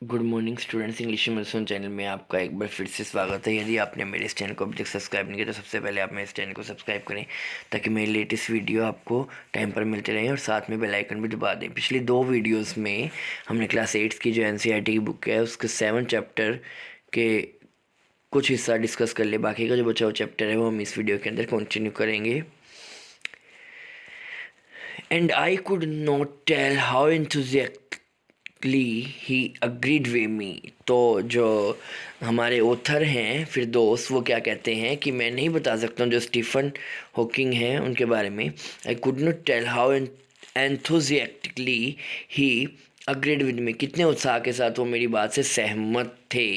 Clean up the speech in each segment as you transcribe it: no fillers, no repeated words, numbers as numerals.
Good morning students, English मलसून channel में आपका एक बार फिर से स्वागत है। यदि आपने मेरे इस चैनल को अभी तक सब्सक्राइब नहीं किया तो सबसे पहले आप मेरे इस चैनल को सब्सक्राइब करें ताकि मेरे लेटेस्ट वीडियो आपको टाइम पर मिलते रहें और साथ में बेल आइकन भी दबा दें। पिछली दो वीडियोस में हमने क्लास 8 की जो एनसीईआरटी की बुक है उसके 7 चैप्टर के कुछ हिस्सा डिस्कस कर ले। बाकी का जो बचा हुआ चैप्टर है वो हम इस वीडियो के अंदर कंटिन्यू करेंगे। And I could not tell how he agreed way me. तो जो हमारे ऑथर हैं फिर दोस्त वो क्या कहते हैं कि मैं नहीं बता सकता हूँ जो स्टीफन हॉकिंग हैं उनके बारे में। I could not tell how enthusiastically he agreed with me, कितने उत्साह के साथ वो मेरी बात से सहमत थे।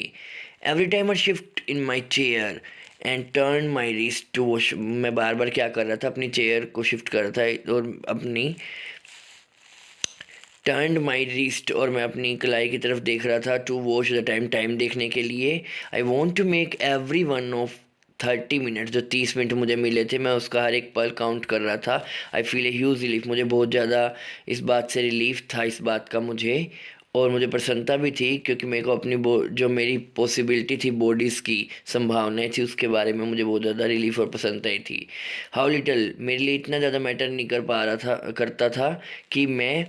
Every time I shift in my chair and turn my wrist to watch, मैं बार बार क्या कर रहा था, अपनी चेयर को शिफ्ट कर रहा था और अपनी टर्नड माई रिस्ट, और मैं अपनी कलाई की तरफ देख रहा था। To watch the time, time देखने के लिए। I want to make every one of 30 minute, जो 30 मिनट मुझे मिले थे मैं उसका हर एक पल काउंट कर रहा था। I feel a huge relief, मुझे बहुत ज़्यादा इस बात से रिलीफ था, इस बात का मुझे, और मुझे प्रसन्नता भी थी क्योंकि मेरे को अपनी जो मेरी पॉसिबिलिटी थी, बॉडीज़ की संभावनाएं थी, उसके बारे में मुझे बहुत ज़्यादा रिलीफ और प्रसन्नता ही थी। हाउ लिटल, मेरे लिए इतना ज़्यादा मैटर नहीं कर पा रहा था, करता था कि मैं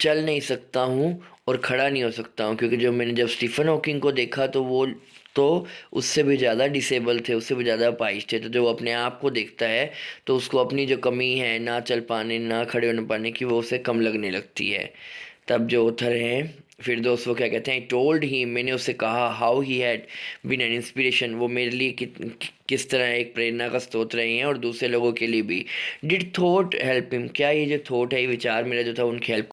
चल नहीं सकता हूँ और खड़ा नहीं हो सकता हूँ, क्योंकि जो मैंने जब स्टीफन हॉकिंग को देखा तो वो तो उससे भी ज़्यादा डिसेबल थे, उससे भी ज़्यादा अपाहिज थे। तो जो वो अपने आप को देखता है तो उसको अपनी जो कमी है ना चल पाने ना खड़े होने पाने की, वो उसे कम लगने लगती है। तब जो ऑथर हैं फिर दोस्त वो क्या कहते हैं, टोल्ड ही, मैंने उससे कहा, how he had been an inspiration, वो मेरे लिए किस तरह एक प्रेरणा का स्रोत रहे हैं और दूसरे लोगों के लिए भी। डिड थॉट हेल्प हिम, क्या ये जो थॉट है, ये विचार मेरा जो था उनकी हेल्प।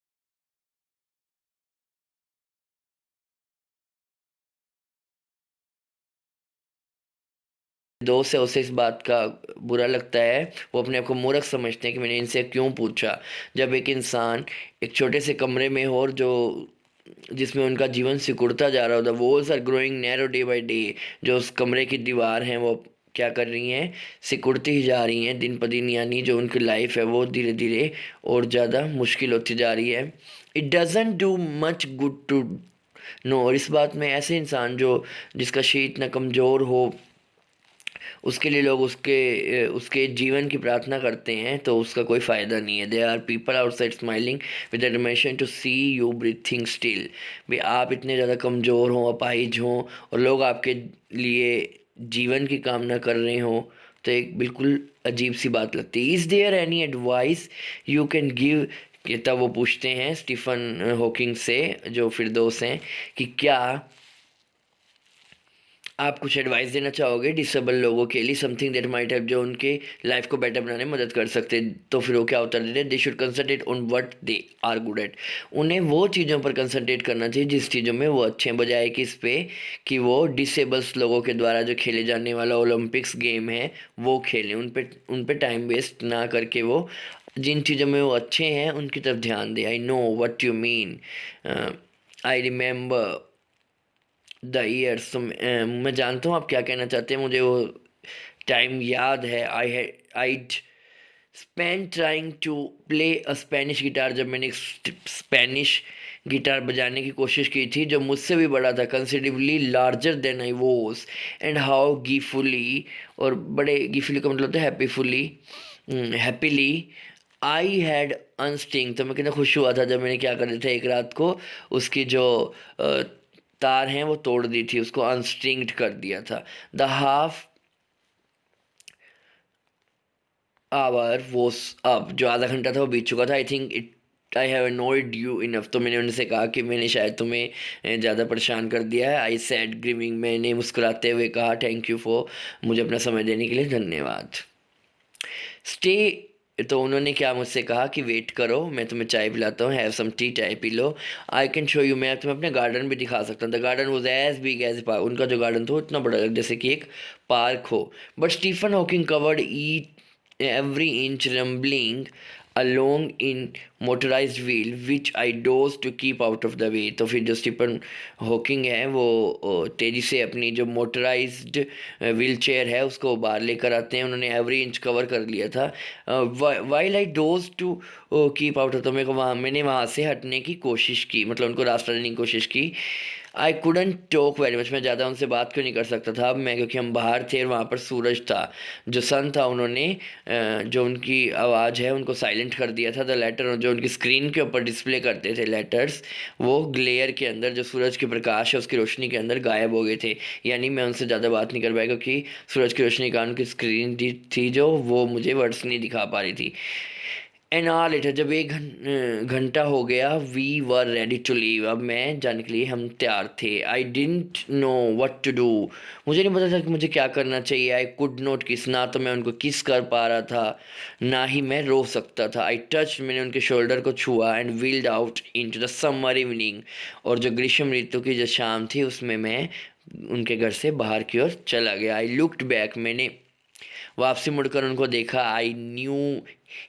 दोस्त है उसे इस बात का बुरा लगता है, वो अपने आप को मूर्ख समझते हैं कि मैंने इनसे क्यों पूछा। जब एक इंसान एक छोटे से कमरे में हो और जो जिसमें उनका जीवन सिकुड़ता जा रहा होता, walls are growing narrow day by day, जो उस कमरे की दीवार हैं वो क्या कर रही हैं, सिकुड़ती ही जा रही हैं दिन प दिन, यानी जो उनकी लाइफ है वो धीरे धीरे और ज़्यादा मुश्किल होती जा रही है। It doesn't do much good to know, और इस बात में ऐसे इंसान जो जिसका शरीर इतना कमज़ोर हो उसके लिए लोग उसके जीवन की प्रार्थना करते हैं तो उसका कोई फ़ायदा नहीं है। They are people outside smiling with determination to see you breathing still, भी आप इतने ज़्यादा कमज़ोर हों, अपाहिज हों और लोग आपके लिए जीवन की कामना कर रहे हों, तो एक बिल्कुल अजीब सी बात लगती है। Is there any advice you can give, कि तब वो पूछते हैं स्टीफन हॉकिंग से जो फिरदौस हैं कि क्या आप कुछ एडवाइस देना चाहोगे डिसेबल लोगों के लिए, समथिंग दैट माइट हेल्प, जो उनके लाइफ को बेटर बनाने में मदद कर सकते। तो फिर वो क्या उत्तर देते हैं, they should concentrate on what they are good at, उन्हें वो चीज़ों पर कंसंट्रेट करना चाहिए जिस चीज़ों में वो अच्छे हैं, बजाय कि इस पे कि वो डिसेबल्स लोगों के द्वारा जो खेले जाने वाला ओलंपिक्स गेम है वो खेलें। उन पे टाइम वेस्ट ना करके वो जिन चीज़ों में वो अच्छे हैं उनकी तरफ ध्यान दें। I know what you mean, I remember the years, तो मैं जानता हूँ आप क्या कहना चाहते हैं, मुझे वो टाइम याद है। I'd spend trying to play a Spanish guitar, जब मैंने एक स्पेनिश गिटार बजाने की कोशिश की थी जो मुझसे भी बड़ा था, considerably larger than I was, and how gleefully, और बड़े गीफुली का मतलब होता है हैप्पीफुली, हैप्पीली आई हैड अनस्टिंग, तो मैं कितना खुश हुआ था जब मैंने क्या कर दिया था एक रात को उसकी जो अ, तार हैं वो तोड़ दी थी, उसको अनस्ट्रिंग्ड कर दिया था। द हाफ आवर वो अब जो आधा घंटा था वो बीत चुका था। I think it I have अनोयड you enough, तो मैंने उनसे कहा कि मैंने शायद तुम्हें ज़्यादा परेशान कर दिया है। आई सेड ग्रीविंग, मैंने मुस्कुराते हुए कहा, थैंक यू फॉर, मुझे अपना समय देने के लिए धन्यवाद। स्टे, तो उन्होंने क्या मुझसे कहा कि वेट करो, मैं तुम्हें चाय पिलाता हूँ, हैव सम टी, चाय पी लो। आई कैन शो यू, मैं तुम्हें अपने गार्डन भी दिखा सकता हूँ। The garden was as big as park, उनका जो गार्डन था वो इतना बड़ा जैसे कि एक पार्क हो। But Stephen Hawking covered it every inch rumbling along in motorized wheel which I dozed to keep out of the way। तो फिर जो स्टीफन हॉकिंग है वो तेज़ी से अपनी जो मोटराइज्ड व्हील चेयर है उसको बाहर लेकर आते हैं। उन्होंने एवरी इंच कवर कर लिया था। While I doze to keep out of, तो मेरे को मैंने वहाँ से हटने की कोशिश की, मतलब उनको रास्ता देने की कोशिश की। I couldn't talk very much, मैं ज़्यादा उनसे बात क्यों नहीं कर सकता था अब मैं, क्योंकि हम बाहर थे और वहाँ पर सूरज था, जो सन था। उन्होंने जो उनकी आवाज़ है उनको साइलेंट कर दिया था। द लेटर जो उनकी स्क्रीन के ऊपर डिस्प्ले करते थे लेटर्स, वो ग्लेयर के अंदर, जो सूरज की प्रकाश है उसकी रोशनी के अंदर गायब हो गए थे। यानी मैं उनसे ज़्यादा बात नहीं कर पाया, क्योंकि सूरज की रोशनी का उनकी स्क्रीन थी जो वो मुझे वर्ड्स नहीं दिखा पा रही थी। एन आवर लेटर, जब एक घंटा हो गया, we were ready to leave, अब मैं जाने के लिए हम तैयार थे। I didn't know what to do, मुझे नहीं पता था कि मुझे क्या करना चाहिए। आई कुड नॉट किस, ना तो मैं उनको किस कर पा रहा था ना ही मैं रो सकता था। आई टच, मैंने उनके शोल्डर को छुआ, and wheeled out into the summer evening, और जो ग्रीष्म ऋतु की जो शाम थी उसमें मैं उनके घर से बाहर की ओर चला गया। आई लुक्ड बैक, मैंने वापसी मुड़कर उनको देखा। I knew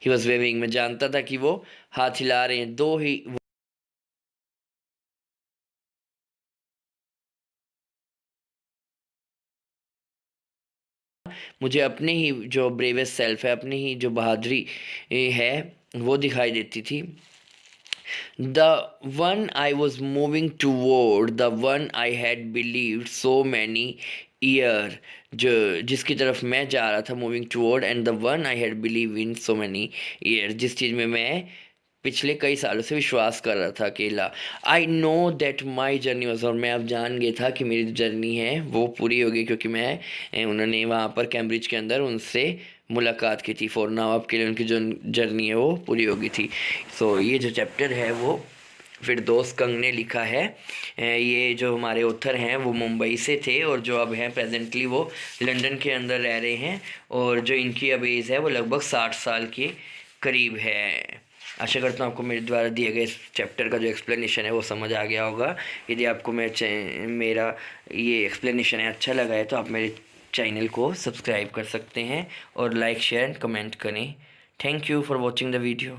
he was waving, मैं जानता था कि वो हाथ हिला रहे हैं। दो ही मुझे अपने ही जो ब्रेवेस्ट सेल्फ है, अपनी ही जो बहादुरी है वो दिखाई देती थी। The one I was moving toward, the one I had believed so many year, जो जिसकी तरफ मैं जा रहा था, moving toward, and the one I had believe in so many year, जिस चीज़ में मैं पिछले कई सालों से विश्वास कर रहा था अकेला। I know that my journey was, और मैं अब जान गया था कि मेरी जो जर्नी है वो पूरी होगी, क्योंकि मैं उन्होंने वहाँ पर कैम्ब्रिज के अंदर उनसे मुलाकात की थी। फॉर नाउ, अब के लिए उनकी जो जर्नी है वो पूरी होगी थी। सो ये जो चैप्टर है वो फिरदौस कंग ने लिखा है। ये जो हमारे ऑथर हैं वो मुंबई से थे, और जो अब हैं प्रेजेंटली वो लंदन के अंदर रह रहे हैं, और जो इनकी अब एज है वो लगभग 60 साल के करीब है। आशा करता हूँ आपको मेरे द्वारा दिए गए इस चैप्टर का जो एक्सप्लेनेशन है वो समझ आ गया होगा। यदि आपको मेरा ये एक्सप्लेनेशन है अच्छा लगा है तो आप मेरे चैनल को सब्सक्राइब कर सकते हैं, और लाइक शेयर एंड कमेंट करें। Thank you for watching the video.